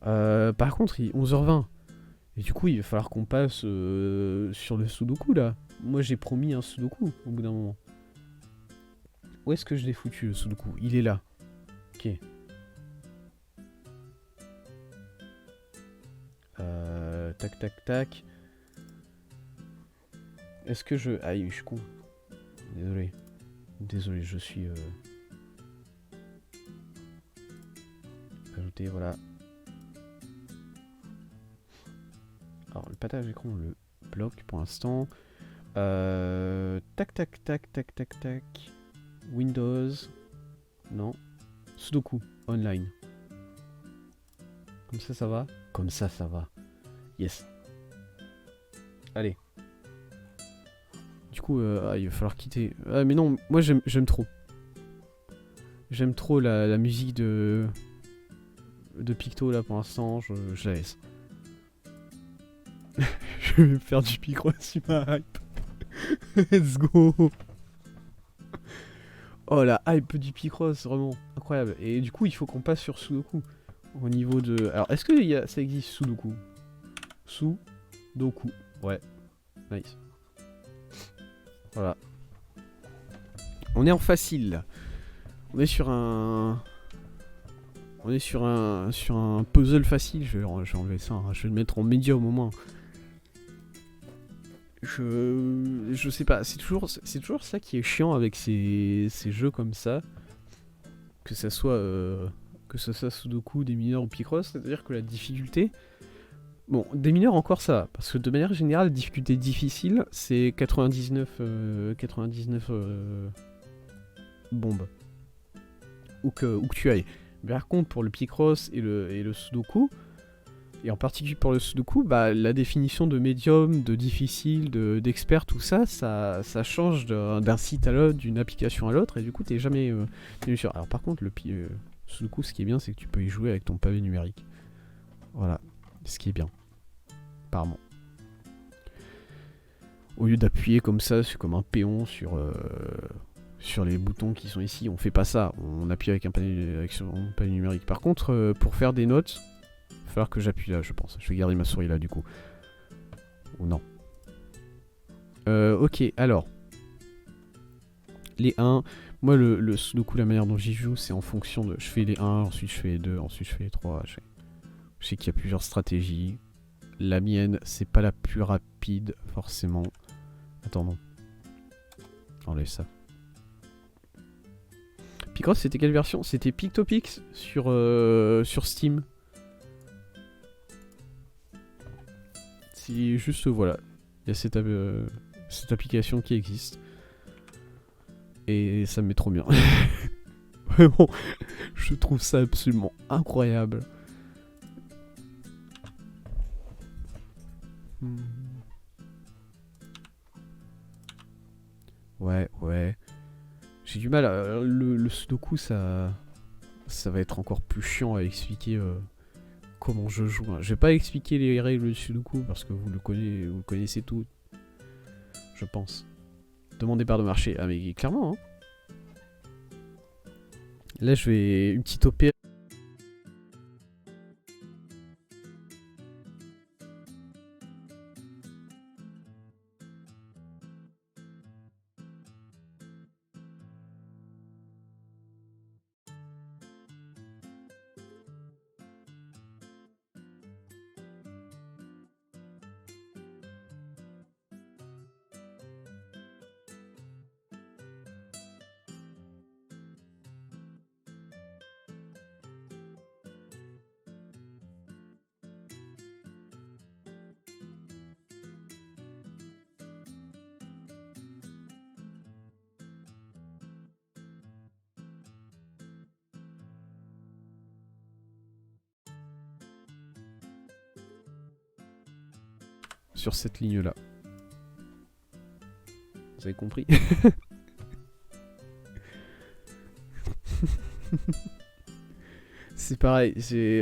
Par contre, il est 11h20. Et du coup, il va falloir qu'on passe sur le Sudoku là. Moi, j'ai promis un Sudoku au bout d'un moment. Où est-ce que je l'ai foutu le Sudoku? Il est là. Ok. Tac, tac, tac. Est-ce que je. Aïe, je suis con. Désolé. Désolé, je suis. Ajouter, voilà. Alors, le partage d'écran, on le bloque pour l'instant. Tac, tac, tac, tac, tac, tac. Windows. Non. Sudoku. Online. Comme ça va. Comme ça va. Yes. Allez. Du coup, il va falloir quitter. Ah, mais non, moi j'aime trop. J'aime trop la musique de Picto là pour l'instant, je la laisse. Je vais faire du Picross sur ma hype. Let's go. Oh la hype du Picross, vraiment incroyable. Et du coup, il faut qu'on passe sur Sudoku. Au niveau de. Alors, est-ce que ça existe Sudoku? Sudoku. Ouais. Nice. Voilà. On est en facile. On est sur un. On est sur un puzzle facile. Je vais enlever ça. Hein. Je vais le mettre en médium au moins. Je sais pas. C'est toujours ça qui est chiant avec ces jeux comme ça. Que ça soit Sudoku, des mineurs ou Picross. C'est-à-dire que la difficulté. Bon, des mineurs encore ça. Parce que de manière générale, la difficulté difficile, c'est 99 bombes. Où que tu ailles. Mais par contre, pour le Picross et le Sudoku, et en particulier pour le Sudoku, bah, la définition de médium, de difficile, d'expert, tout ça, ça change d'un site à l'autre, d'une application à l'autre, et du coup, t'es jamais sûr. Alors par contre, le Sudoku, ce qui est bien, c'est que tu peux y jouer avec ton pavé numérique. Voilà, ce qui est bien. Apparemment. Au lieu d'appuyer comme ça, c'est comme un péon sur les boutons qui sont ici, on fait pas ça. On appuie avec un panier numérique. Par contre, pour faire des notes, il va falloir que j'appuie là, je pense. Je vais garder ma souris là, du coup. Ou non. Ok, alors. Les 1. Moi, le Sudoku, la manière dont j'y joue, c'est en fonction de. Je fais les 1, ensuite je fais les 2, ensuite je fais les 3. Je sais qu'il y a plusieurs stratégies. La mienne, c'est pas la plus rapide, forcément. Attends, non. Enlève ça. Picross, c'était quelle version? C'était Pictopix sur Steam. C'est juste, voilà. Il y a cette application qui existe. Et ça me met trop bien. Vraiment, je trouve ça absolument incroyable. Ouais. J'ai du mal à... Le Sudoku, ça va être encore plus chiant à expliquer comment je joue. Hein. Je vais pas expliquer les règles du Sudoku parce que vous le connaissez tout, je pense. Demandez part de marché. Ah mais clairement, hein. Là, je vais... Une petite OP. Sur cette ligne-là. Vous avez compris? C'est pareil,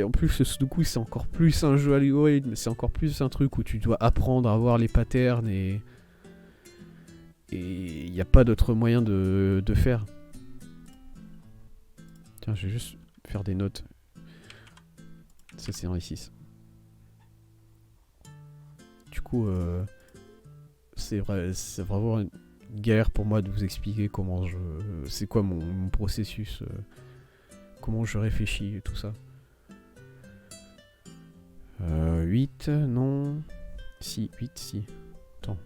en plus le Sudoku c'est encore plus un jeu algorithme, c'est encore plus un truc où tu dois apprendre à voir les patterns et il n'y a pas d'autre moyen de faire. Tiens, je vais juste faire des notes. Ça c'est Henri VI. Du coup, c'est vraiment une galère pour moi de vous expliquer comment je... c'est quoi mon processus, comment je réfléchis et tout ça. 8, non... Si, 8, si. Attends.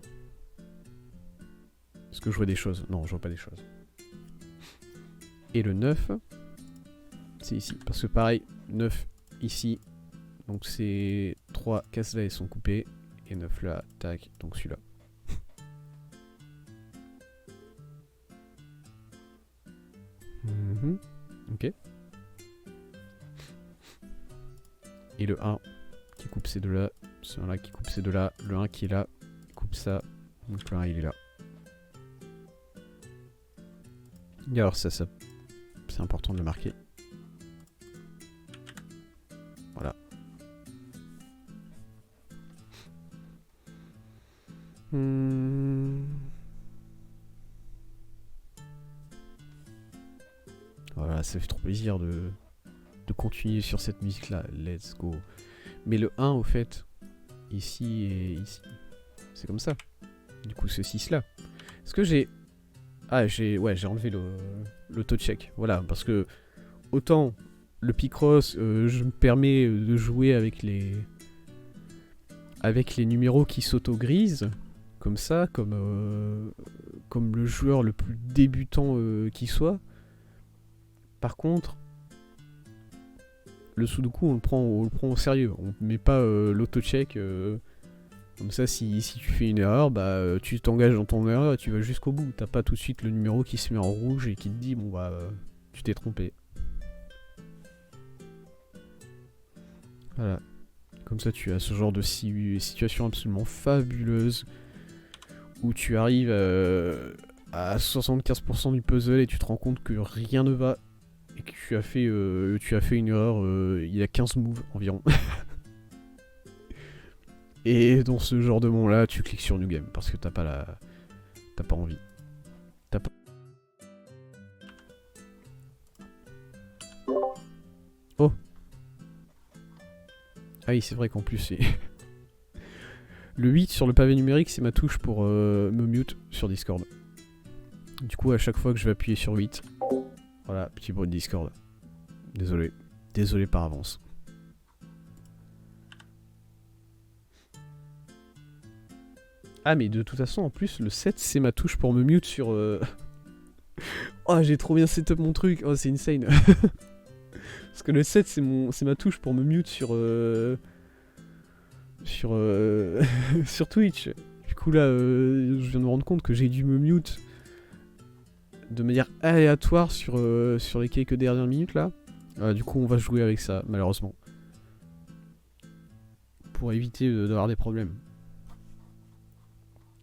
Est-ce que je vois des choses? Non, je vois pas des choses. Et le 9, c'est ici. Parce que pareil, 9 ici. Donc c'est 3 cases là, elles sont coupées. Et 9 là, tac, donc celui-là. Ok. Et le 1 qui coupe ces deux-là. Celui-là qui coupe ces deux-là. Le 1 qui est là, coupe ça. Donc le 1 il est là. Et alors ça c'est important de le marquer. Voilà. Voilà, ça fait trop plaisir de continuer sur cette musique là. Let's go. Mais le 1 au fait, ici et ici, c'est comme ça. Du coup ce 6 là. Est-ce que j'ai... Ah j'ai enlevé l'auto-check. Voilà, parce que autant le Picross, je me permets de jouer avec les numéros qui s'auto-grisent, comme ça, comme le joueur le plus débutant qui soit. Par contre, le Sudoku, on le prend au sérieux. On met pas l'auto-check. Comme ça, si tu fais une erreur, bah tu t'engages dans ton erreur et tu vas jusqu'au bout. T'as pas tout de suite le numéro qui se met en rouge et qui te dit bon bah tu t'es trompé. Voilà. Comme ça, tu as ce genre de situation absolument fabuleuse où tu arrives à 75% du puzzle et tu te rends compte que rien ne va et que tu as fait une erreur il y a 15 moves environ. Et dans ce genre de moment là, tu cliques sur New Game parce que t'as pas envie. T'as pas... Oh. Ah oui, c'est vrai qu'en plus c'est... Le 8 sur le pavé numérique, c'est ma touche pour me mute sur Discord. Du coup, à chaque fois que je vais appuyer sur 8, voilà, petit bruit de Discord. Désolé. Désolé par avance. Ah, mais de toute façon, en plus, le 7, c'est ma touche pour me mute sur... Oh, j'ai trop bien setup mon truc. Oh, c'est insane. Parce que le 7, c'est ma touche pour me mute sur... sur Twitch. Du coup, là, je viens de me rendre compte que j'ai dû me mute de manière aléatoire sur les quelques dernières minutes, là. Du coup, on va jouer avec ça, malheureusement. Pour éviter d'avoir des problèmes.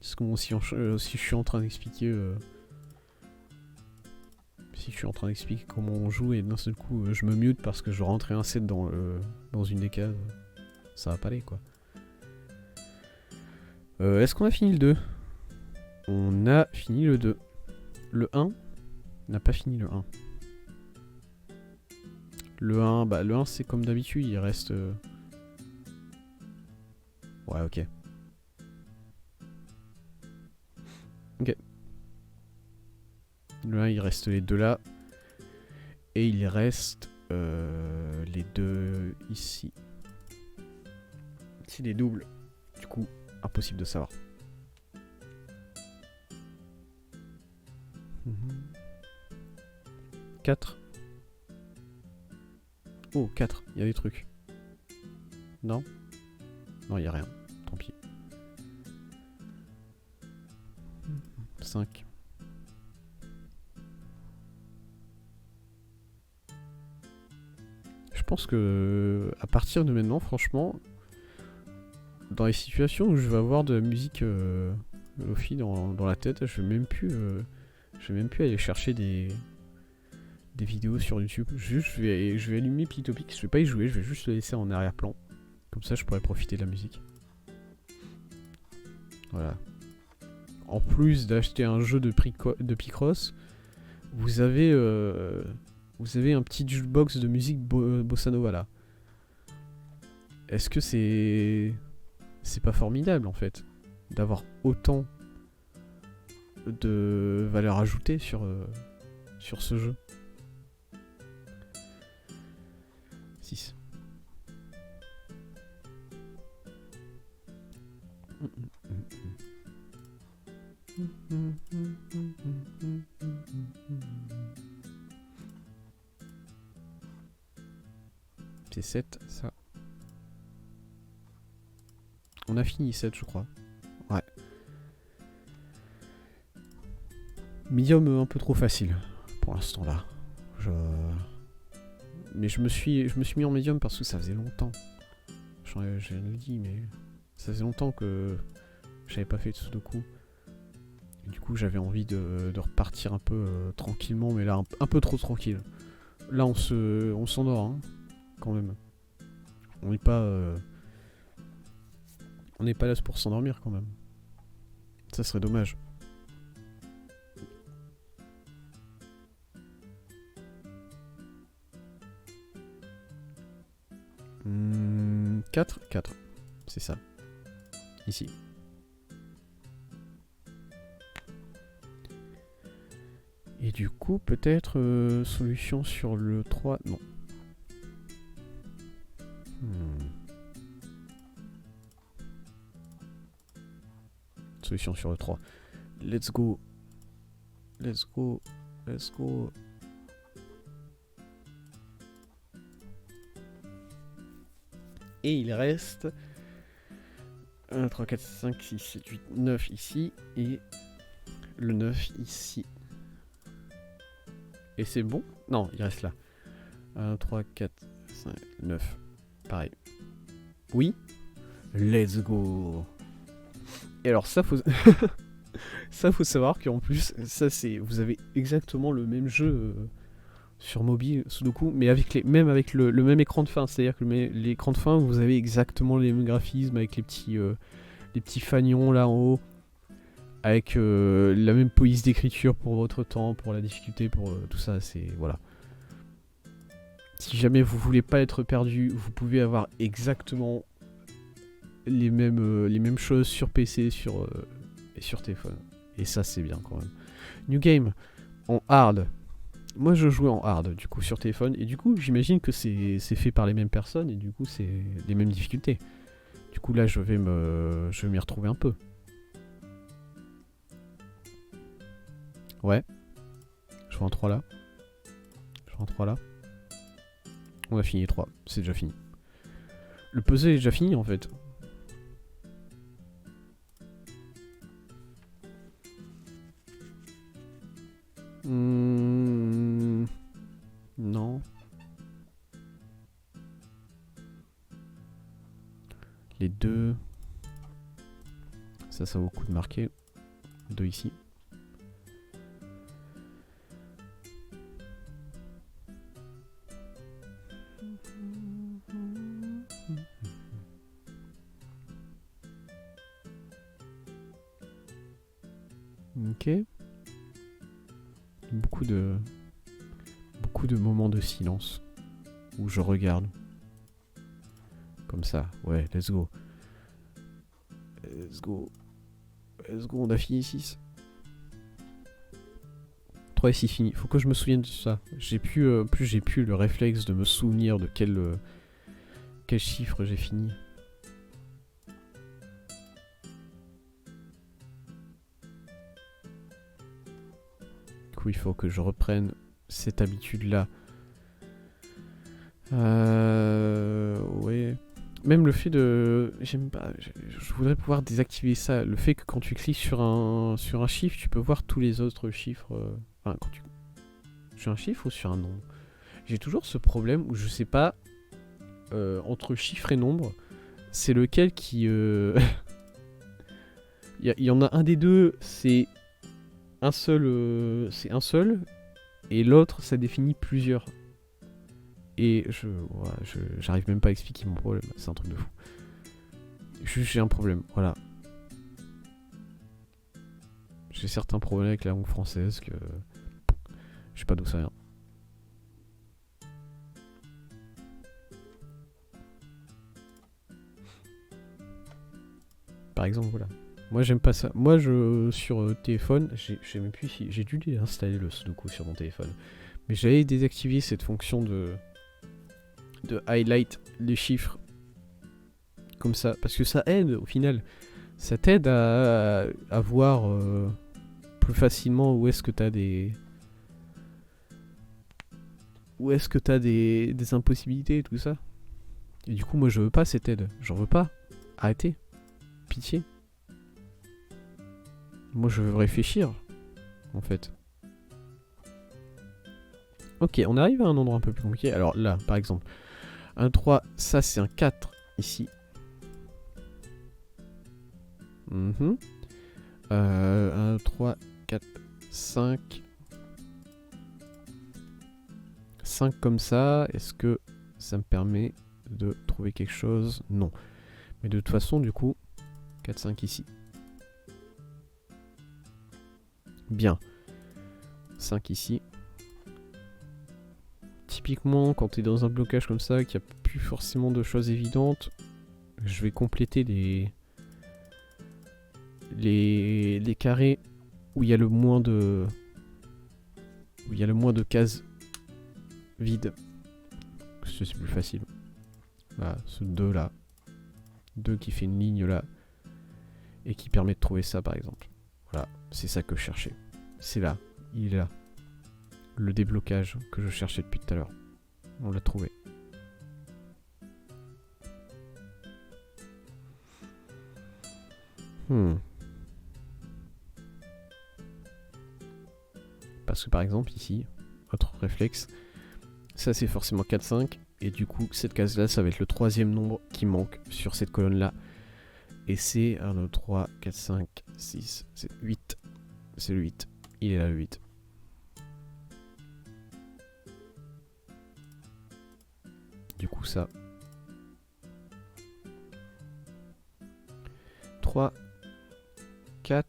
Parce que si je suis en train d'expliquer... si je suis en train d'expliquer comment on joue et d'un seul coup je me mute parce que je rentrais un set dans une des cases, ça va pas aller quoi. Est-ce qu'on a fini le 2? On a fini le 2. Le 1 n'a pas fini le 1. Le 1, bah le 1 c'est comme d'habitude, il reste... Ouais, ok. Ok. Le 1 il reste les deux là. Et il reste les deux ici. C'est des doubles. Du coup, impossible de savoir. 4. Oh, 4. Il y a des trucs. Non? Non, il n'y a rien. Tant pis. 5. Je pense que à partir de maintenant, franchement, dans les situations où je vais avoir de la musique Lofi dans la tête, je vais même plus aller chercher des vidéos sur YouTube. Juste, je vais allumer Pitopic, je vais pas y jouer, je vais juste le laisser en arrière-plan. Comme ça, je pourrais profiter de la musique. Voilà. En plus d'acheter un jeu de Picross, vous avez un petit jukebox de musique bossa nova là. est-ce que c'est pas formidable en fait d'avoir autant de valeur ajoutée sur ce jeu. 6. C'est 7, ça. On a fini 7, je crois. Ouais. Medium un peu trop facile pour l'instant là. Mais je me suis mis en médium parce que ça faisait longtemps. Je le dis, mais ça faisait longtemps que j'avais pas fait de Sudoku. Et du coup, j'avais envie de repartir un peu tranquillement, mais là, un peu trop tranquille. Là, on s'endort, hein, quand même. On n'est pas là pour s'endormir, quand même. Ça serait dommage. Hmm, 4, c'est ça. Ici. Et du coup, peut-être solution sur le 3. Non. Solution sur le 3. Let's go. Let's go. Let's go. Et il reste 1, 3, 4, 5, 6, 7, 8, 9 ici. Et le 9 ici. Et c'est bon? Non, il reste là. 1, 3, 4, 5, 9. Pareil. Oui? Let's go. Et alors ça, faut... ça, faut savoir qu'en plus, ça c'est... Vous avez exactement le même jeu sur mobile, Sudoku, mais même avec le même écran de fin. C'est-à-dire que l'écran de fin, vous avez exactement les mêmes graphismes avec les petits fanions là en haut. Avec la même police d'écriture pour votre temps, pour la difficulté, pour tout ça, c'est... Voilà. Si jamais vous voulez pas être perdu, vous pouvez avoir exactement les mêmes choses sur PC et sur téléphone. Et ça, c'est bien quand même. New Game, en hard. Moi, je jouais en hard, du coup, sur téléphone. Et du coup, j'imagine que c'est fait par les mêmes personnes. Et du coup, c'est les mêmes difficultés. Du coup, là, je vais m'y retrouver un peu. Ouais. Je vois un 3 là. Je vois un 3 là. On a fini les 3. C'est déjà fini. Le puzzle est déjà fini, en fait. Non. Les deux. Ça vaut le coup de marquer. 2 ici. Ok. Beaucoup de moments de silence où je regarde. Comme ça. Ouais, let's go. Let's go. Let's go, on a fini 6. 3 et 6 fini. Faut que je me souvienne de ça. J'ai plus le réflexe de me souvenir de quel chiffre j'ai fini. Du coup, il faut que je reprenne cette habitude-là. Ouais. Même le fait de... J'aime pas... Je voudrais pouvoir désactiver ça. Le fait que quand tu cliques sur un chiffre, tu peux voir tous les autres chiffres... Enfin, quand tu... Sur un chiffre ou sur un nombre? J'ai toujours ce problème où je sais pas... entre chiffre et nombre, c'est lequel qui... Il y en a un des deux, c'est un seul... et l'autre, ça définit plusieurs. Et j'arrive même pas à expliquer mon problème, c'est un truc de fou. Juste j'ai un problème, voilà. J'ai certains problèmes avec la langue française que... Je sais pas d'où ça vient. Par exemple, voilà. Moi, j'aime pas ça. Moi, sur téléphone, je sais même plus si... J'ai dû déinstaller le Sudoku sur mon téléphone. Mais j'avais désactivé cette fonction de highlight les chiffres comme ça. Parce que ça aide, au final. Ça t'aide à voir plus facilement où est-ce que t'as des... Où est-ce que t'as des impossibilités et tout ça. Et du coup, moi, je veux pas cette aide. J'en veux pas. Arrêtez. Pitié. Moi, je veux réfléchir, en fait. Ok, on arrive à un endroit un peu plus compliqué. Alors là, par exemple, un 3, ça c'est un 4 ici. 1, 3, 4, 5. 5 comme ça. Est-ce que ça me permet de trouver quelque chose? Non. Mais de toute façon, du coup, 4, 5 ici. Bien. 5 ici. Typiquement, quand tu es dans un blocage comme ça, qu'il n'y a plus forcément de choses évidentes, je vais compléter les carrés où il y a le moins de cases vides. C'est plus facile. Voilà, ce 2 là. 2 qui fait une ligne là. Et qui permet de trouver ça par exemple. Voilà, c'est ça que je cherchais. C'est là, il est là. Le déblocage que je cherchais depuis tout à l'heure. On l'a trouvé. Parce que par exemple ici, autre réflexe, ça c'est forcément 4, 5. Et du coup, cette case là, ça va être le troisième nombre qui manque sur cette colonne là. Et c'est 1, 2, 3, 4, 5, 6, 7, 8. C'est le 8. Il est là le 8. Du coup ça. 3, 4.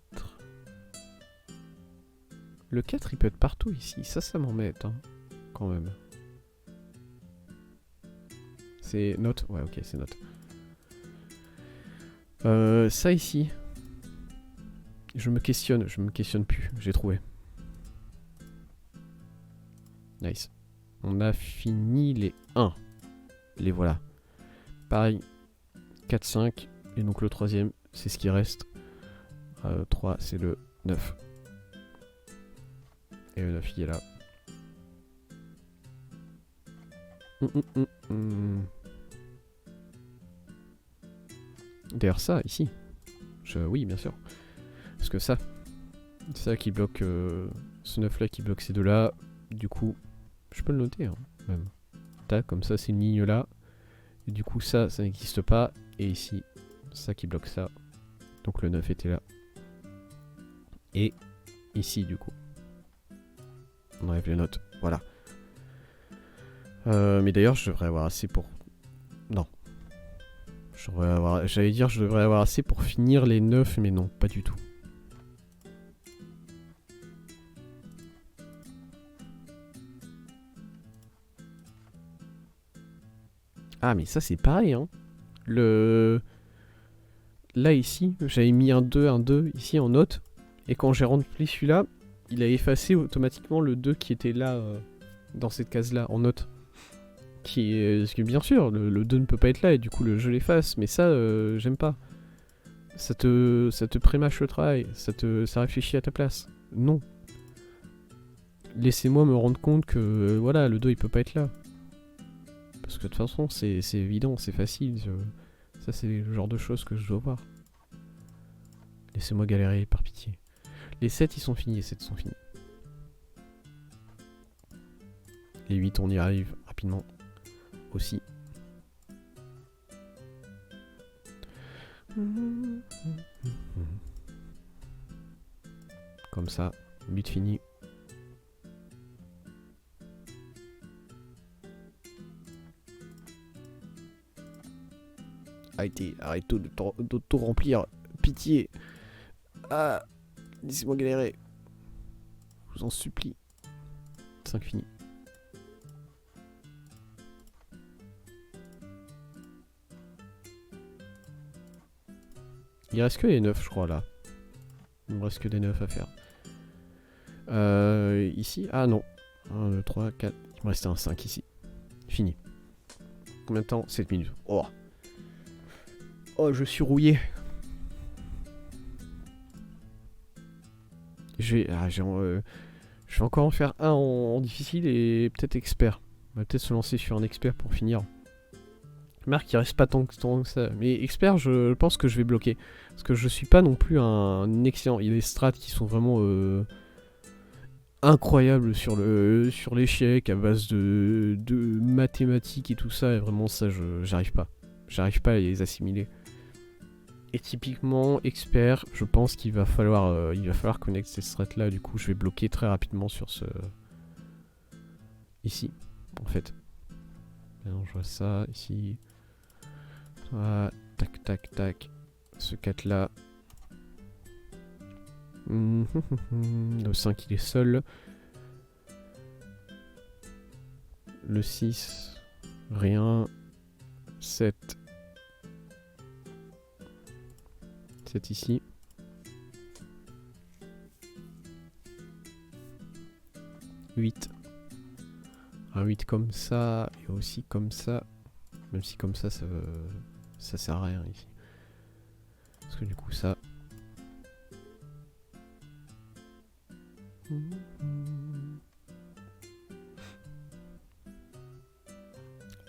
Le 4 il peut être partout ici. Ça m'embête hein, quand même. C'est note. Ouais ok c'est note. Ça ici. Je me questionne plus. J'ai trouvé. Nice. On a fini les 1. Les voilà. Pareil. 4, 5. Et donc le troisième, c'est ce qui reste. 3, c'est le 9. Et le 9, il est là. D'ailleurs, ça, ici. Oui, bien sûr. Parce que ça. C'est ça qui bloque... ce 9-là qui bloque ces deux-là. Du coup, je peux le noter, hein, même. Tac, comme ça, c'est une ligne là. Et du coup, ça n'existe pas. Et ici, ça qui bloque ça. Donc le 9 était là. Et ici, du coup. On enlève les notes. Voilà. Mais d'ailleurs, je devrais avoir assez pour... Non. J'allais dire, je devrais avoir assez pour finir les 9, mais non, pas du tout. Ah, mais ça, c'est pareil, hein. Là, ici, j'avais mis un 2 ici en note. Et quand j'ai rempli celui-là, il a effacé automatiquement le 2 qui était là, dans cette case-là, en note. Parce que bien sûr, le 2 ne peut pas être là, et du coup, je l'efface. Mais ça, j'aime pas. Ça te prémâche le travail. Ça réfléchit à ta place. Non. Laissez-moi me rendre compte que, voilà, le 2, il peut pas être là. Parce que de toute façon, c'est évident, c'est facile. Ça, c'est le genre de choses que je dois voir. Laissez-moi galérer, par pitié. Les 7, ils sont finis. Les 7 sont finis. Les 8, on y arrive rapidement. Aussi. Comme ça. 8 fini. Arrête de tout remplir. Pitié. Ah, laissez-moi galérer. Je vous en supplie. 5 fini. Il reste que les 9, je crois, là. Il me reste que des 9 à faire. Ici, ah non. 1, 2, 3, 4. Il me restait un 5 ici. Fini. Combien de temps? 7 minutes. Oh. Oh, je suis rouillé. Je vais encore en faire un en difficile et peut-être expert. On va peut-être se lancer sur un expert pour finir. Marc, il reste pas tant que ça. Mais expert, je pense que je vais bloquer. Parce que je suis pas non plus un excellent. Il y a des strats qui sont vraiment incroyables sur l'échec à base de mathématiques et tout ça. Et vraiment, ça, j'arrive pas. J'arrive pas à les assimiler. Et typiquement, expert, je pense qu'il va falloir connaître ces strats là. Du coup, je vais bloquer très rapidement sur ce. Ici, en fait. Alors, je vois ça ici. Ah, tac, tac, tac. Ce 4 là. Le 5 il est seul. Le 6, rien. 7. 7 ici. 8. Un 8 comme ça, et aussi comme ça. Même si comme ça sert à rien ici. Parce que du coup ça...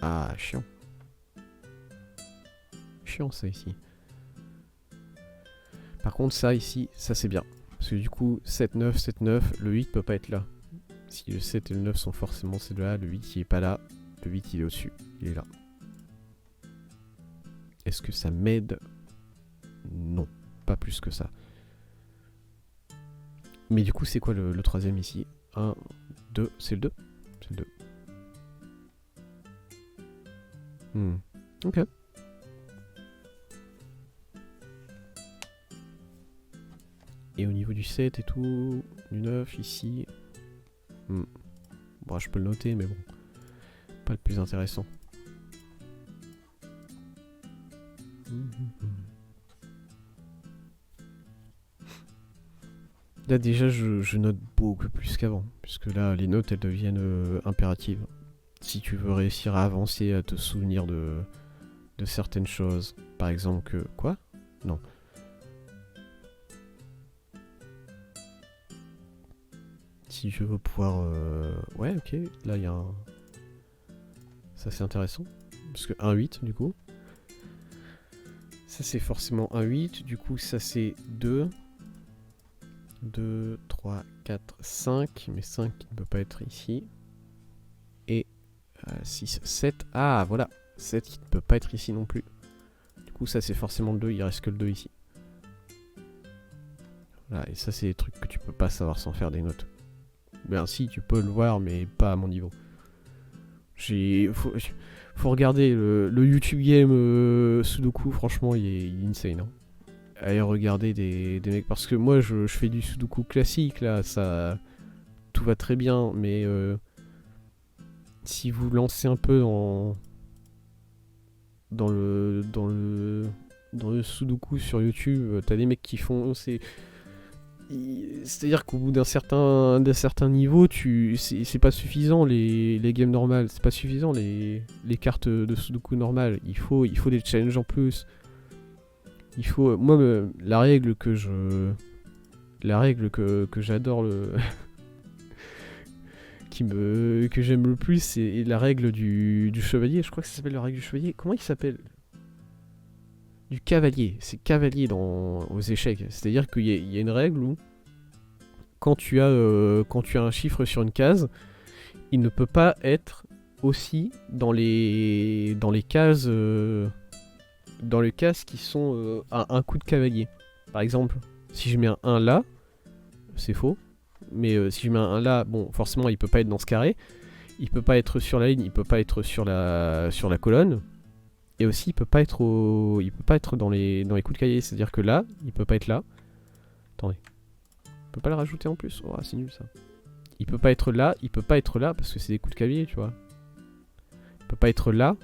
Ah, chiant. Chiant ça ici. Par contre ça ici, ça c'est bien. Parce que du coup, 7, 9, 7, 9, le 8 peut pas être là. Si le 7 et le 9 sont forcément ces deux-là, le 8 il est pas là. Le 8 il est au-dessus, il est là. Est-ce que ça m'aide? Non, pas plus que ça. Mais du coup, c'est quoi le troisième ici? 1, 2, c'est le 2? C'est le 2. Ok. Et au niveau du 7 et tout, du 9 ici... Bon, je peux le noter, mais bon. Pas le plus intéressant. Là déjà je note beaucoup plus qu'avant, puisque là les notes elles deviennent impératives. Si tu veux réussir à avancer, à te souvenir de certaines choses. Par exemple que... Quoi? Non. Si je veux pouvoir... Ouais ok, là il y a un... Ça c'est intéressant. Parce que 1,8 du coup. Ça c'est forcément 1,8, du coup ça c'est 2. 2, 3, 4, 5, mais 5 qui ne peut pas être ici. Et 6, 7, ah voilà, 7 qui ne peut pas être ici non plus. Du coup ça c'est forcément le 2, il reste que le 2 ici. Voilà, et ça c'est des trucs que tu peux pas savoir sans faire des notes. Ben si, tu peux le voir, mais pas à mon niveau. Faut regarder le YouTube Game Sudoku, franchement il est insane. Hein. Allez regarder des mecs, parce que moi je fais du Sudoku classique là, ça tout va très bien, mais si vous lancez un peu dans le Sudoku sur YouTube, t'as des mecs qui font c'est-à-dire qu'au bout d'un certain niveau, c'est pas suffisant les games normales, c'est pas suffisant les cartes de Sudoku normales, il faut des challenges en plus. Il faut... Moi, la règle que j'adore, que j'aime le plus, c'est la règle du chevalier. Je crois que ça s'appelle la règle du chevalier. Comment il s'appelle? Du cavalier. C'est cavalier aux échecs. C'est-à-dire qu'il y a une règle où, quand tu as un chiffre sur une case, il ne peut pas être aussi dans les cases... dans les cases qui sont à un coup de cavalier. Par exemple, si je mets un 1 là, c'est faux. Mais si je mets un 1 là, bon, forcément, il peut pas être dans ce carré. Il peut pas être sur la ligne, il peut pas être sur la colonne. Et aussi, il peut pas être dans les coups de cavalier. C'est-à-dire que là, il peut pas être là. Attendez. On peut pas le rajouter en plus. Oh, c'est nul ça. Il peut pas être là, il peut pas être là, parce que c'est des coups de cavalier, tu vois. Il peut pas être là.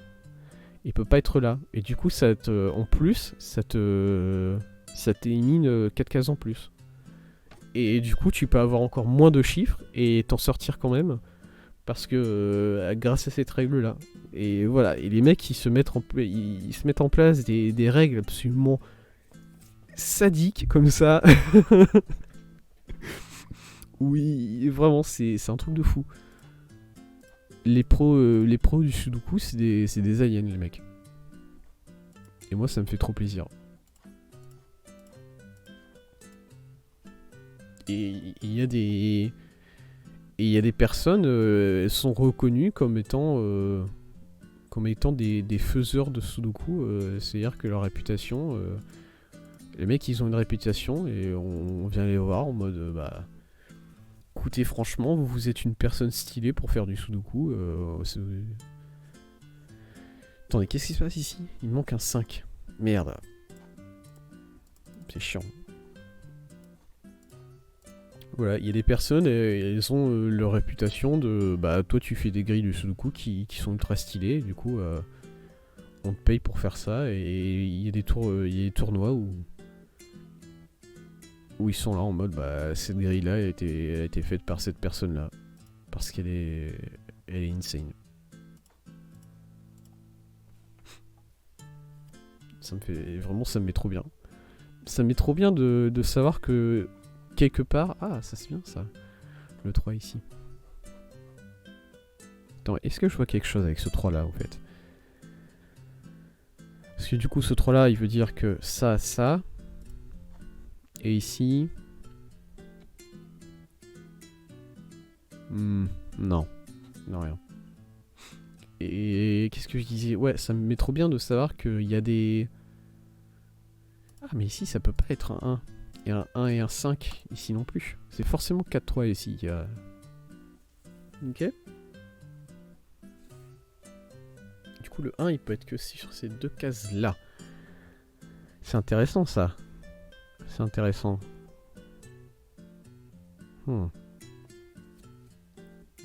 Il peut pas être là. Et du coup, en plus, ça te Ça t'élimine 4 cases en plus. Et du coup, tu peux avoir encore moins de chiffres et t'en sortir quand même. Parce que grâce à cette règle-là. Et voilà, et les mecs, ils se mettent en place des règles absolument sadiques comme ça. Oui, vraiment, c'est un truc de fou. Les pros du Sudoku, c'est des aliens, les mecs. Et moi, ça me fait trop plaisir. Et il y a des... Et il y a des personnes, elles sont reconnues comme étant des faiseurs de Sudoku. C'est-à-dire que leur réputation... les mecs, ils ont une réputation et on vient les voir en mode... bah, écoutez, franchement, vous êtes une personne stylée pour faire du Sudoku. Attendez, qu'est-ce qui se passe ici? Il me manque un 5. Merde. C'est chiant. Voilà, il y a des personnes, elles ont leur réputation de... Bah, toi, tu fais des grilles de Sudoku qui sont ultra stylées. Du coup, on te paye pour faire ça. Et il y a des tournois où ils sont là en mode... Bah, cette grille-là, elle a été faite par cette personne-là. Parce qu'elle est insane. Ça me met trop bien. Ça me met trop bien de savoir que quelque part... Ah, ça c'est bien ça. Le 3 ici. Attends, est-ce que je vois quelque chose avec ce 3 là en fait? Parce que du coup ce 3 là il veut dire que ça. Et ici... non. Non, rien. Et qu'est-ce que je disais? Ouais, ça me met trop bien de savoir qu'il y a des... Ah, mais ici, ça peut pas être un 1. Il y a un 1 et un 5 ici non plus. C'est forcément 4-3 ici. Il y a... Ok. Du coup, le 1, il peut être que sur ces deux cases-là. C'est intéressant, ça. C'est intéressant.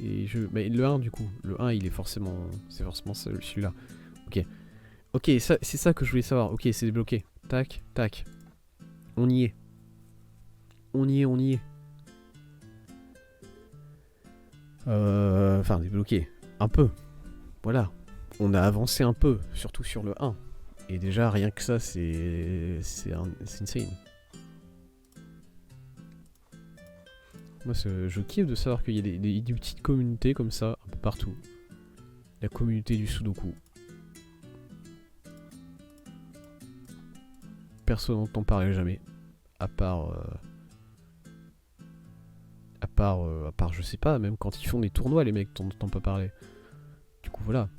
Et mais le 1, du coup. Le 1, il est forcément... C'est forcément celui-là. Ok. Ok, c'est ça que je voulais savoir. Ok, c'est débloqué. Tac, tac. On y est. On y est. Enfin, débloqué. Un peu. Voilà. On a avancé un peu, surtout sur le 1. Et déjà, rien que ça, c'est insane. Moi, je kiffe de savoir qu'il y a des petites communautés comme ça, un peu partout. La communauté du Sudoku. Personne n'entend parler jamais. À part, je sais pas, même quand ils font des tournois, les mecs, t'en entends pas parler. Du coup, voilà.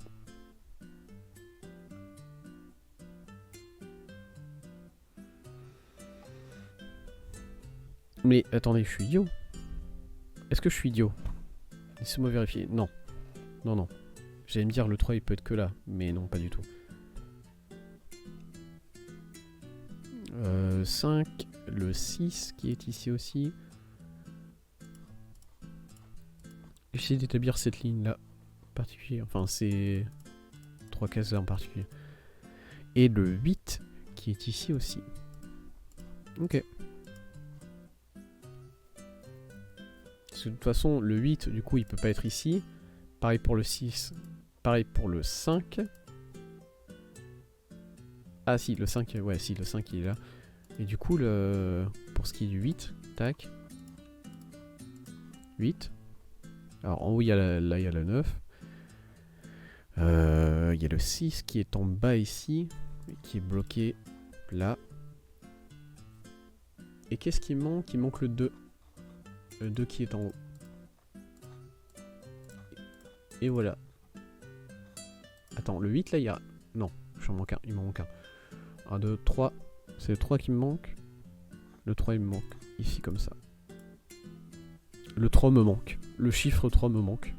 Mais attendez, je suis idiot. Est-ce que je suis idiot? Laissez-moi vérifier. Non. Non. J'allais me dire le 3 il peut être que là, mais non, pas du tout. 5, le 6 qui est ici aussi. J'essaie d'établir cette ligne là particulière. Enfin, c'est 3 cases là en particulier. Et le 8 qui est ici aussi. Ok. Parce que de toute façon, le 8, du coup, il peut pas être ici. Pareil pour le 6. Pareil pour le 5. Ah si, le 5, ouais, si, le 5 il est là. Et du coup, pour ce qui est du 8, tac. 8. Alors en haut, il y a là, il y a la 9. Il y a le 6 qui est en bas ici. Qui est bloqué là. Et qu'est-ce qui manque? Il manque le 2. Le 2 qui est en haut. Et voilà. Attends, le 8 là, il y a... Non, j'en manque un, il m'en manque un. 1, 2, 3. C'est le 3 qui me manque. Le 3 il me manque. Ici comme ça. Le 3 me manque. Le chiffre 3 me manque.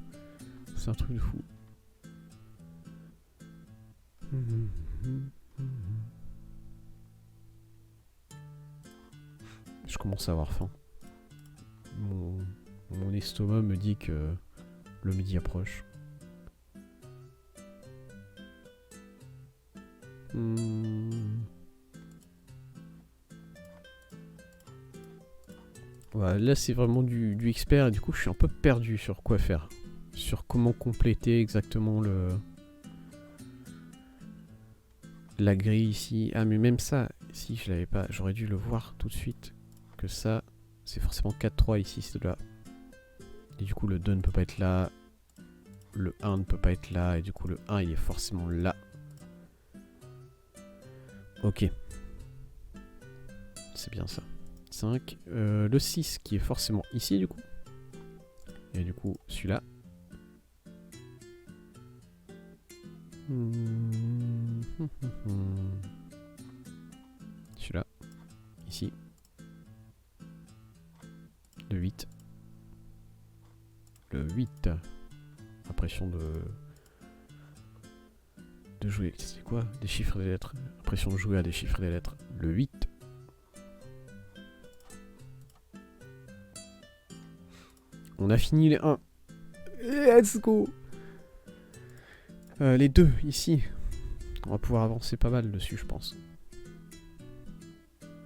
C'est un truc de fou. Je commence à avoir faim. Mon estomac me dit que le midi approche. Voilà, là c'est vraiment du expert et du coup je suis un peu perdu sur quoi faire. Sur comment compléter exactement la grille ici. Ah mais même ça, si je l'avais pas, j'aurais dû le voir tout de suite. Que ça, c'est forcément 4-3 ici, c'est là. Et du coup le 2 ne peut pas être là. Le 1 ne peut pas être là. Et du coup le 1 il est forcément là. Ok. C'est bien ça. 5. Le 6 qui est forcément ici du coup. Et du coup celui-là. Celui-là. Ici. Le 8. Le 8. Impression de jouer. C'est quoi? Des chiffres et des lettres. Impression de jouer à des chiffres et des lettres. Le 8. On a fini les 1. Let's go. Les 2 ici. On va pouvoir avancer pas mal dessus, je pense.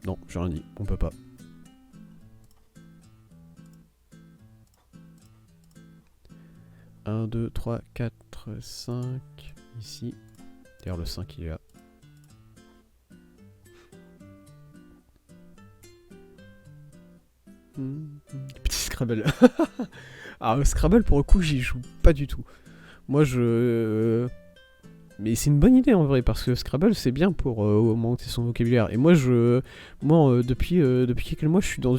Non, j'ai rien dit. On peut pas. Un, 2, 3, 4, 5. Ici. D'ailleurs, le 5 il est là. Petit Scrabble. Alors, le Scrabble, pour le coup, j'y joue pas du tout. Moi, mais c'est une bonne idée en vrai, parce que Scrabble, c'est bien pour augmenter son vocabulaire. Et moi, depuis quelques mois, je suis dans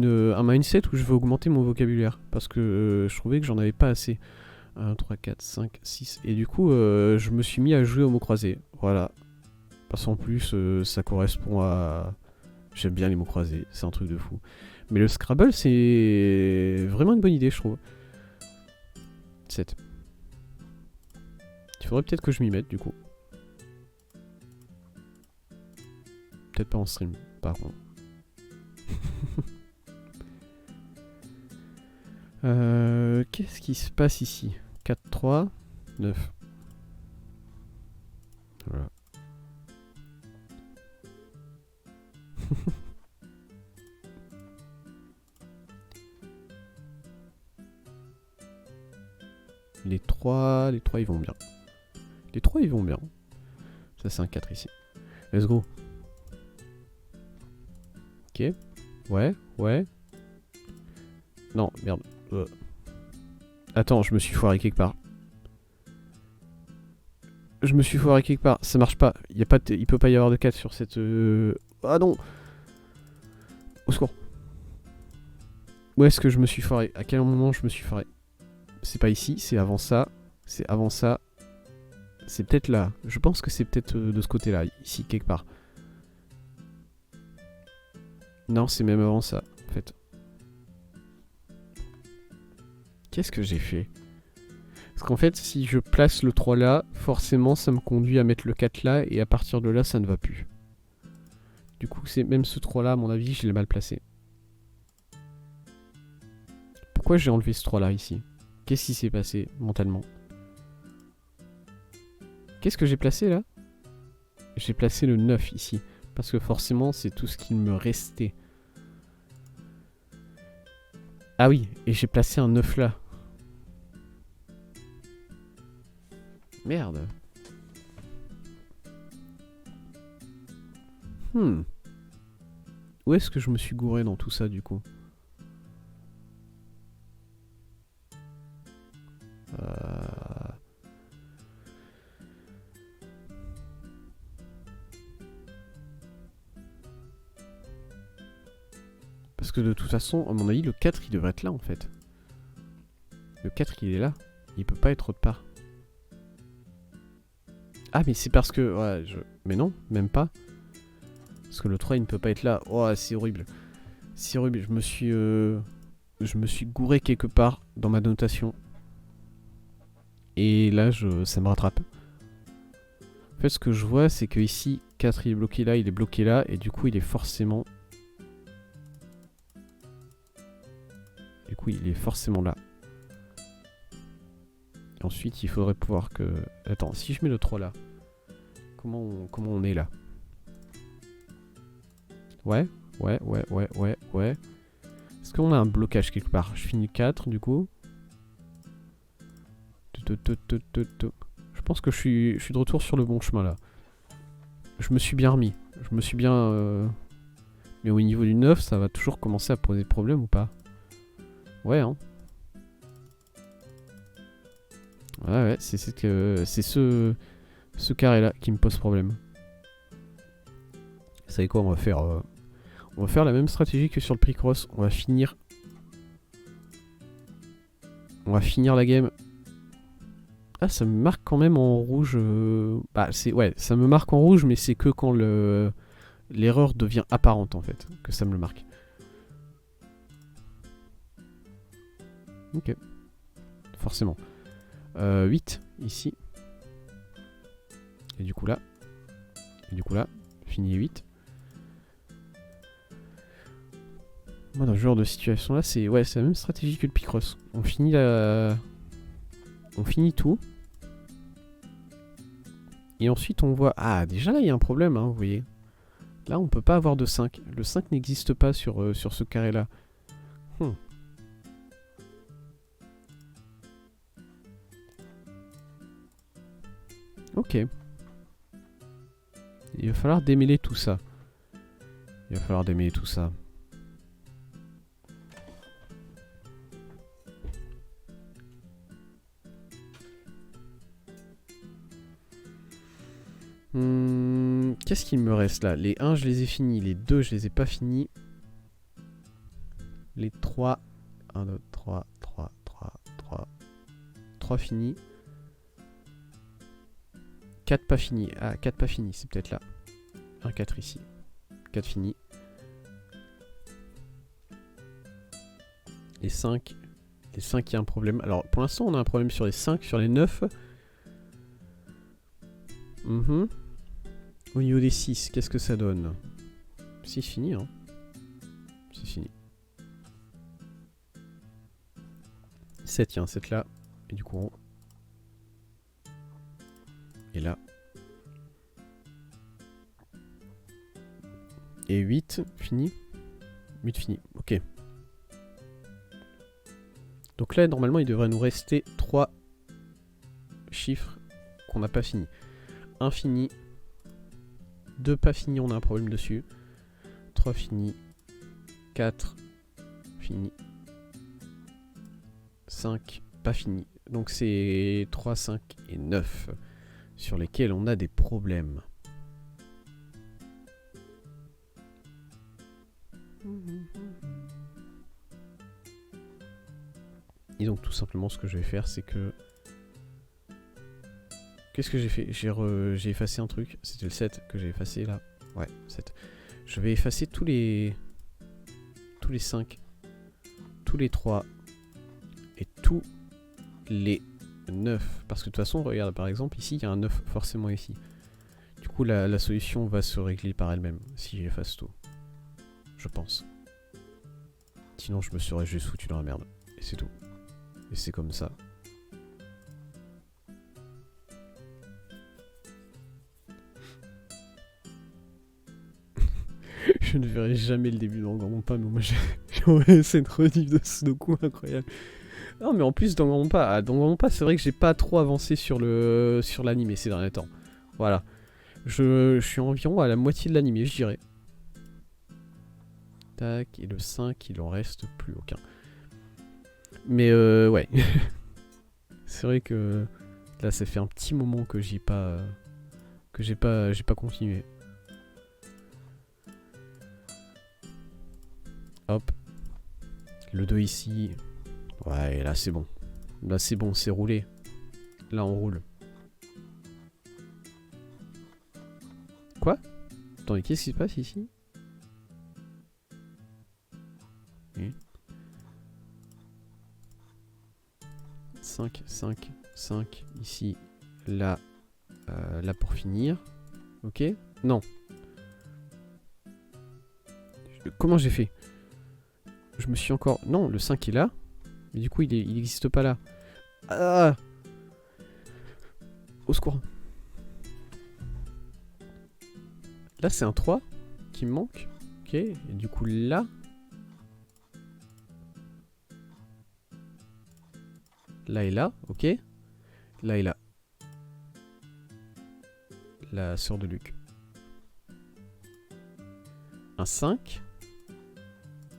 un mindset où je veux augmenter mon vocabulaire. Parce que je trouvais que j'en avais pas assez. 1, 3, 4, 5, 6. Et du coup, je me suis mis à jouer aux mots croisés. Voilà. Parce qu'en plus, ça correspond à... J'aime bien les mots croisés, c'est un truc de fou. Mais le Scrabble, c'est vraiment une bonne idée, je trouve. 7. Il faudrait peut-être que je m'y mette, du coup. Peut-être pas en stream, par contre. Qu'est-ce qui se passe ici? 4, 3, 9. Voilà. Les 3 ils vont bien. Les 3 ils vont bien. Ça c'est un 4 ici. Let's go. Ok. Ouais. Non, merde. Attends, je me suis foiré quelque part. Ça marche pas. Il peut pas y avoir de 4 sur cette... Ah non. Au secours. Où est-ce que je me suis foiré? À quel moment je me suis foiré? C'est pas ici, c'est avant ça. C'est avant ça. C'est peut-être là. Je pense que c'est peut-être de ce côté-là, ici, quelque part. Non, c'est même avant ça, en fait. Qu'est-ce que j'ai fait? Parce qu'en fait, si je place le 3 là, forcément, ça me conduit à mettre le 4 là, et à partir de là, ça ne va plus. Du coup, c'est même ce 3 là, à mon avis, je l'ai mal placé. Pourquoi j'ai enlevé ce 3 là, ici? Qu'est-ce qui s'est passé, mentalement? Qu'est-ce que j'ai placé, là? J'ai placé le 9, ici. Parce que forcément, c'est tout ce qu'il me restait. Ah oui, et j'ai placé un 9 là. Merde. Où est-ce que je me suis gouré dans tout ça, du coup? Parce que de toute façon, à mon avis, le 4, il devrait être là, en fait. Le 4, il est là. Il peut pas être autre part. Ah, mais c'est parce que... Ouais, mais non, même pas. Parce que le 3, il ne peut pas être là. Oh, c'est horrible. C'est horrible. Je me suis gouré quelque part dans ma notation. Et là, ça me rattrape. En fait, ce que je vois, c'est que ici, 4, il est bloqué là, il est bloqué là. Et du coup, il est forcément... Du coup, il est forcément là. Et ensuite, il faudrait pouvoir que... Attends, si je mets le 3 là, comment on est là? Ouais. Est-ce qu'on a un blocage quelque part? Je finis 4 du coup. Je pense que je suis de retour sur le bon chemin là. Je me suis bien remis. Je me suis bien... Mais au niveau du 9, ça va toujours commencer à poser problème ou pas? Ouais, hein. Ouais, c'est ce carré-là qui me pose problème. Vous savez quoi, on va faire la même stratégie que sur le Picross. On va finir la game. Ah, ça me marque quand même en rouge. Bah, ouais, ça me marque en rouge, mais c'est que quand l'erreur devient apparente en fait, que ça me le marque. Ok. Forcément. 8 ici. Et du coup là. Fini 8. Moi dans ce genre de situation là, c'est la même stratégie que le Picross. On finit tout. Et ensuite on voit... Ah, déjà là il y a un problème, hein, vous voyez. Là on peut pas avoir de 5. Le 5 n'existe pas sur ce carré là. Ok. Il va falloir démêler tout ça. Qu'est-ce qu'il me reste là? Les 1 je les ai finis, les 2 je les ai pas finis. Les 3... 1, 2, 3 finis. 4 pas finis. Ah, 4 pas finis, c'est peut-être là. 1, 4 ici. 4 finis. Les 5. Les 5, il y a un problème. Alors, pour l'instant, on a un problème sur les 5, sur les 9. Au niveau des 6, qu'est-ce que ça donne? 6 fini, hein. 6 fini. 7, il y a un 7 là. Et du coup, et là. Et 8, fini. 8 fini, ok. Donc là, normalement, il devrait nous rester 3 chiffres qu'on n'a pas fini. 1 fini. 2 pas fini, on a un problème dessus. 3 fini. 4 fini. 5 pas fini. Donc c'est 3, 5 et 9 sur lesquels on a des problèmes. Et donc tout simplement ce que je vais faire c'est que... Qu'est-ce que j'ai fait? J'ai effacé un truc. C'était le 7 que j'ai effacé là. Ouais, 7. Je vais effacer tous les 5, tous les 3 et tous les 9. Parce que de toute façon, regarde par exemple, ici il y a un 9 forcément ici. Du coup la solution va se régler par elle-même si j'efface tout. Je pense. Sinon je me serais juste foutu dans la merde. Et c'est tout. Et c'est comme ça. Je ne verrai jamais le début d'Danganronpa, mais moi j'ai cette rediff de Sudoku incroyable. Non mais en plus Danganronpa c'est vrai que j'ai pas trop avancé sur l'anime ces derniers temps. Voilà. Je suis environ à la moitié de l'anime, je dirais. Tac, et le 5 il en reste plus aucun. Mais ouais. C'est vrai que là ça fait un petit moment que j'ai pas continué. Hop. Le 2 ici. Ouais, là c'est bon. Là c'est bon, c'est roulé. Là on roule. Quoi? Attendez, qu'est-ce qui se passe ici? Oui. 5, 5, 5, ici, là, là pour finir. Ok? Non. Comment j'ai fait? Je me suis encore... Non, le 5 est là. Mais du coup, il n'existe pas là. Ah! Au secours. Là, c'est un 3 qui me manque. Ok, et du coup là. Là et là, ok. Là et là. La sœur de Luc. Un 5.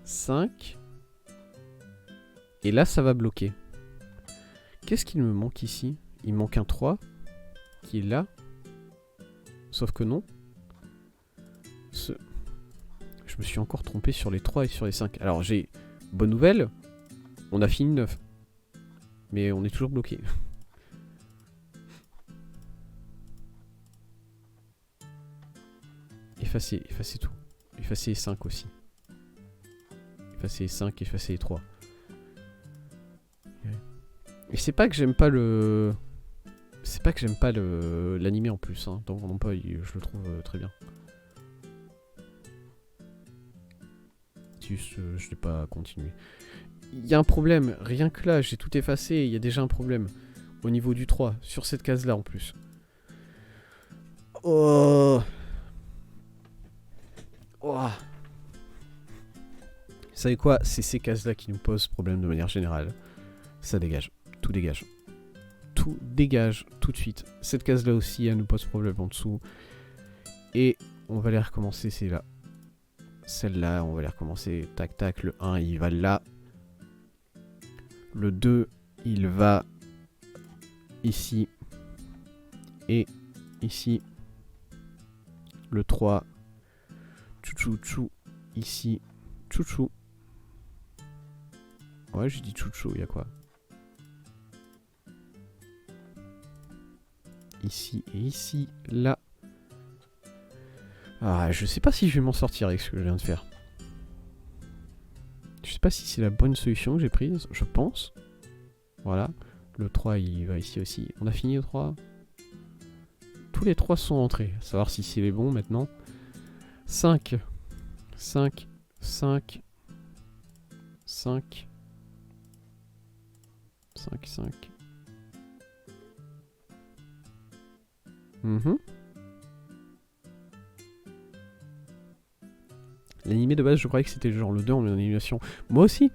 5. Et là, ça va bloquer. Qu'est-ce qu'il me manque ici? Il me manque un 3. Qui est là. Sauf que non. Je me suis encore trompé sur les 3 et sur les 5. Alors, j'ai... Bonne nouvelle. On a fini 9. Mais on est toujours bloqué. Effacer tout. Effacer les 5 aussi. Effacer les 5, effacer les 3. Et c'est pas que j'aime pas le... C'est pas que j'aime pas l'animé en plus. Hein. Donc non pas, je le trouve très bien. Juste, je n'ai pas continué. Il y a un problème. Rien que là, j'ai tout effacé. Il y a déjà un problème. Au niveau du 3. Sur cette case-là en plus. Oh. Oh. Vous savez quoi? C'est ces cases-là qui nous posent problème de manière générale. Ça dégage. Tout dégage. Tout dégage tout de suite. Cette case-là aussi, elle nous pose problème en dessous. Et on va les recommencer, c'est là. Celle-là, on va les recommencer. Tac, tac. Le 1, il va là. Le 2, il va ici. Et ici. Le 3. Chouchou, chou. Ici. Chouchou. Ouais, j'ai dit chouchou, il y a quoi? Ici et ici, là. Ah, je sais pas si je vais m'en sortir avec ce que je viens de faire. Je sais pas si c'est la bonne solution que j'ai prise, je pense. Voilà. Le 3, il va ici aussi. On a fini le 3. Tous les 3 sont entrés. Savoir si c'est les bons maintenant. 5. 5. 5. 5. 5, 5. L'animé de base, je croyais que c'était genre le 2 en animation. Moi aussi,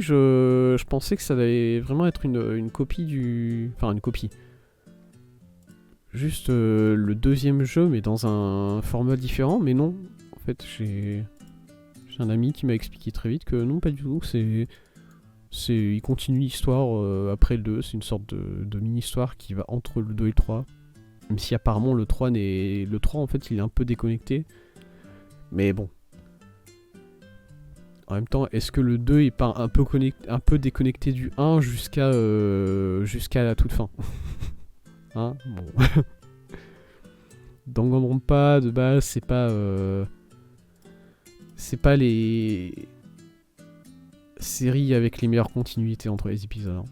je pensais que ça allait vraiment être une copie du... Enfin, une copie. Juste le deuxième jeu, mais dans un format différent. Mais non, en fait, j'ai un ami qui m'a expliqué très vite que non, pas du tout. Il continue l'histoire après le 2. C'est une sorte de mini-histoire qui va entre le 2 et le 3. Même si apparemment le 3 Le 3, en fait, il est un peu déconnecté. Mais bon. En même temps, est-ce que le 2 est pas un peu déconnecté du 1 jusqu'à la toute fin? Hein? Bon. Danganronpa, de base, c'est pas les séries avec les meilleures continuités entre les épisodes. Hein.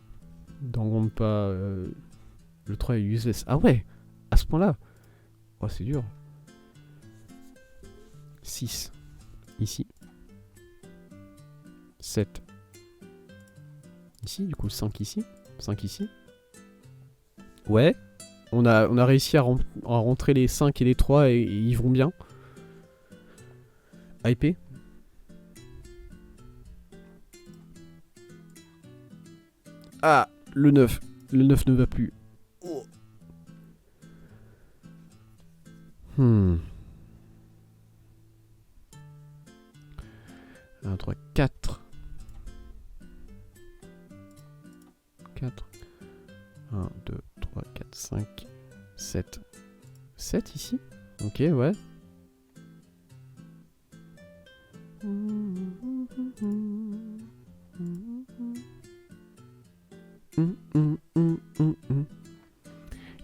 Danganronpa, le 3 est useless. Ah ouais, à ce point-là. Oh, c'est dur. 6. Ici. 7. Ici, du coup 5 ici. 5 ici. Ouais. On a réussi à rentrer les 5 et les 3 et ils vont bien. Hypé. Ah, le 9. Le 9 ne va plus. Oh. 1, 3, 4. 4. 1, 2, 3, 4, 5, 7. 7 ici? Ok, ouais.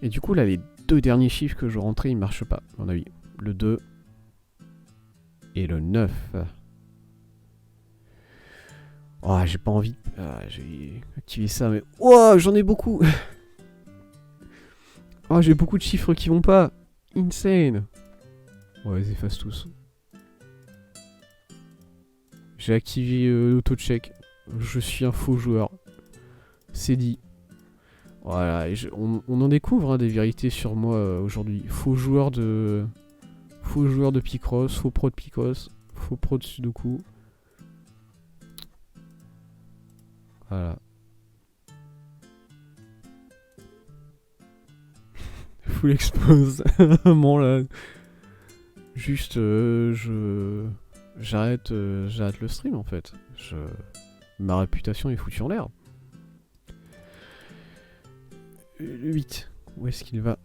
Et du coup, là, les deux derniers chiffres que je rentrais, ils marchent pas, à mon avis. Le 2 et le 9. Oh, j'ai pas envie. Ah, j'ai activé ça, mais. Oh, j'en ai beaucoup! Oh, j'ai beaucoup de chiffres qui vont pas! Insane! Ouais, ils effacent tous. J'ai activé l'auto-check. Je suis un faux joueur. C'est dit. Voilà, et on en découvre hein, des vérités sur moi aujourd'hui. Faux joueur de Picross, faux pro de Picross, Faux pro de Sudoku. Voilà. Full expose. Bon là. Juste j'arrête le stream en fait. Ma réputation est foutue en l'air. Le 8. Où est-ce qu'il va?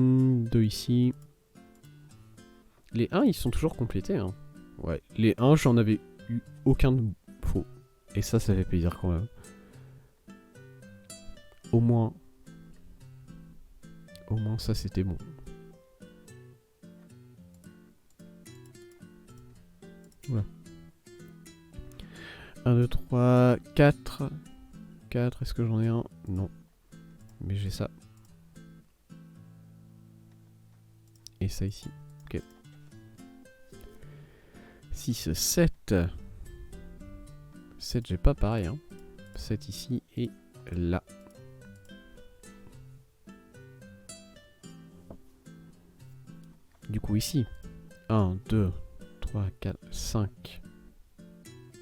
Deux ici. Les 1 ils sont toujours complétés hein. Ouais, les 1 j'en avais eu aucun de faux. Et ça fait plaisir quand même. Au moins ça c'était bon. Voilà. 1, 2, 3, 4. 4, est-ce que j'en ai un? Non. Mais j'ai ça. Et ça ici. Ok. 6, 7. 7, j'ai pas pareil. Hein. 7 ici et là. Du coup ici. 1, 2, 3, 4, 5.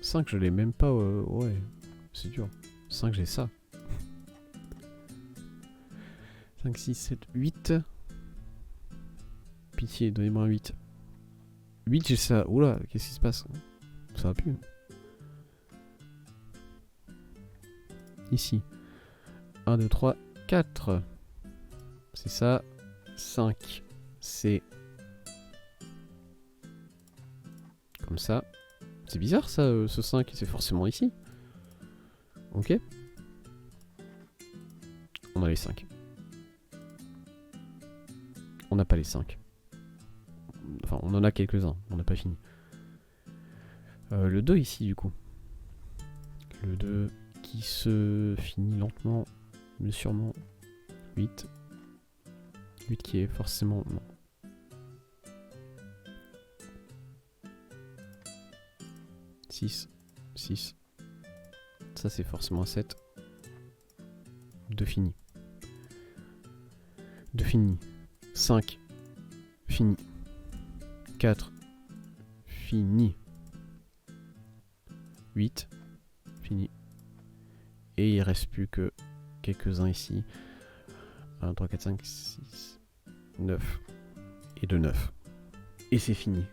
5, je l'ai même pas. Ouais, c'est dur. 5, j'ai ça. 5, 6, 7, 8. Pitié, donnez-moi un 8. 8, j'ai ça. Oula, qu'est-ce qui se passe? Ça va plus. Ici. 1, 2, 3, 4. C'est ça. 5. C'est... Comme ça. C'est bizarre ça, ce 5, c'est forcément ici. Ok. On a les 5. On n'a pas les 5. Enfin, on en a quelques-uns, on n'a pas fini. Le 2 ici, du coup. Le 2 qui se finit lentement, mais sûrement. 8. 8 qui est forcément... Non. 6. 6. Ça, c'est forcément un 7. 2 fini. 2 fini. 5. Fini. 4. Fini. 8. Fini. Et il reste plus que quelques-uns ici. 1, 3, 4, 5, 6, 9. Et de 9. Et c'est fini.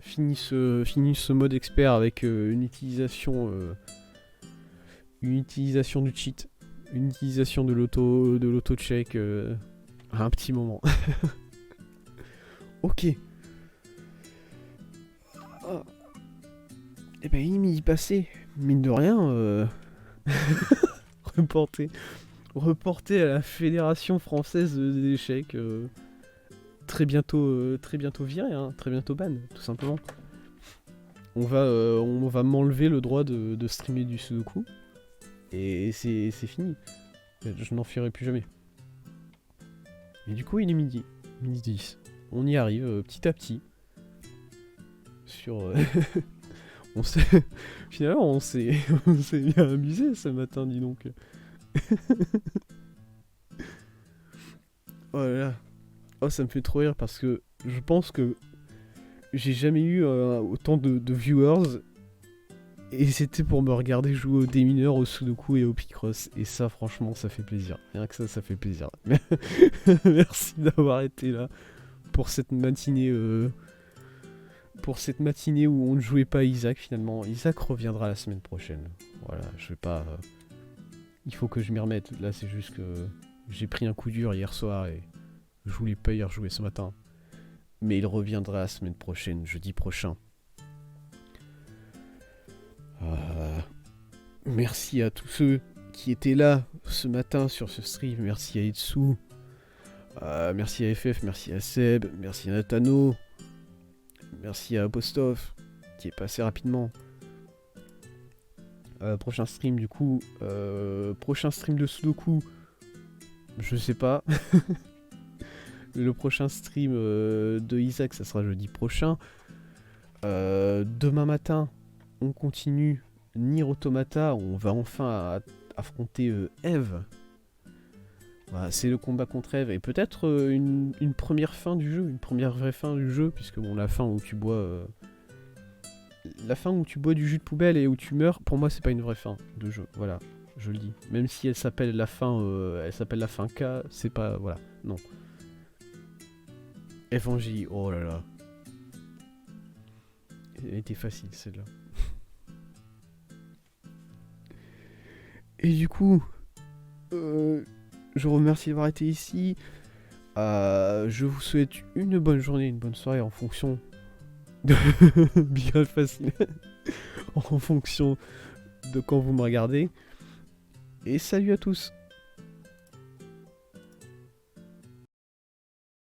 Fini ce mode expert avec une utilisation du cheat. Une utilisation de l'auto-check à un petit moment. Ok. Oh. Et ben il m'y passait. Mine de rien, reporté à la Fédération Française des échecs. Très bientôt viré, hein, très bientôt ban, tout simplement. On va m'enlever le droit de streamer du Sudoku. Et c'est fini. Je n'en ferai plus jamais. Et du coup, il est midi 10. On y arrive petit à petit. Sur... Finalement, on s'est bien amusé ce matin, dis donc. Oh là là. Oh, ça me fait trop rire parce que je pense que j'ai jamais eu autant de viewers. Et c'était pour me regarder jouer au démineur, au Sudoku et au Picross. Et ça, franchement, ça fait plaisir. Rien que ça fait plaisir. Merci d'avoir été là pour cette matinée. Pour cette matinée où on ne jouait pas à Isaac finalement. Isaac reviendra la semaine prochaine. Voilà, je vais pas... Il faut que je m'y remette. Là, c'est juste que j'ai pris un coup dur hier soir et je voulais pas y rejouer ce matin. Mais il reviendra la semaine prochaine, jeudi prochain. Merci à tous ceux qui étaient là ce matin sur ce stream. Merci à Itsu. Merci à FF, merci à Seb, merci à Nathano. Merci à Apostov qui est passé rapidement. Prochain stream du coup. Prochain stream de Sudoku. Je sais pas. Le prochain stream de Isaac, ça sera jeudi prochain. Demain matin, on continue Nier Automata, on va enfin affronter Eve. Voilà, c'est le combat contre Eve, et peut-être une première fin du jeu, une première vraie fin du jeu, puisque bon, la fin où tu bois... la fin où tu bois du jus de poubelle et où tu meurs, pour moi c'est pas une vraie fin de jeu, voilà, je le dis. Même si elle s'appelle la fin K, c'est pas... Voilà, non. Evangélie, oh là là. Elle était facile celle-là. Et du coup, je vous remercie d'avoir été ici. Je vous souhaite une bonne journée, une bonne soirée en fonction de... Bien facile. En fonction de quand vous me regardez. Et salut à tous.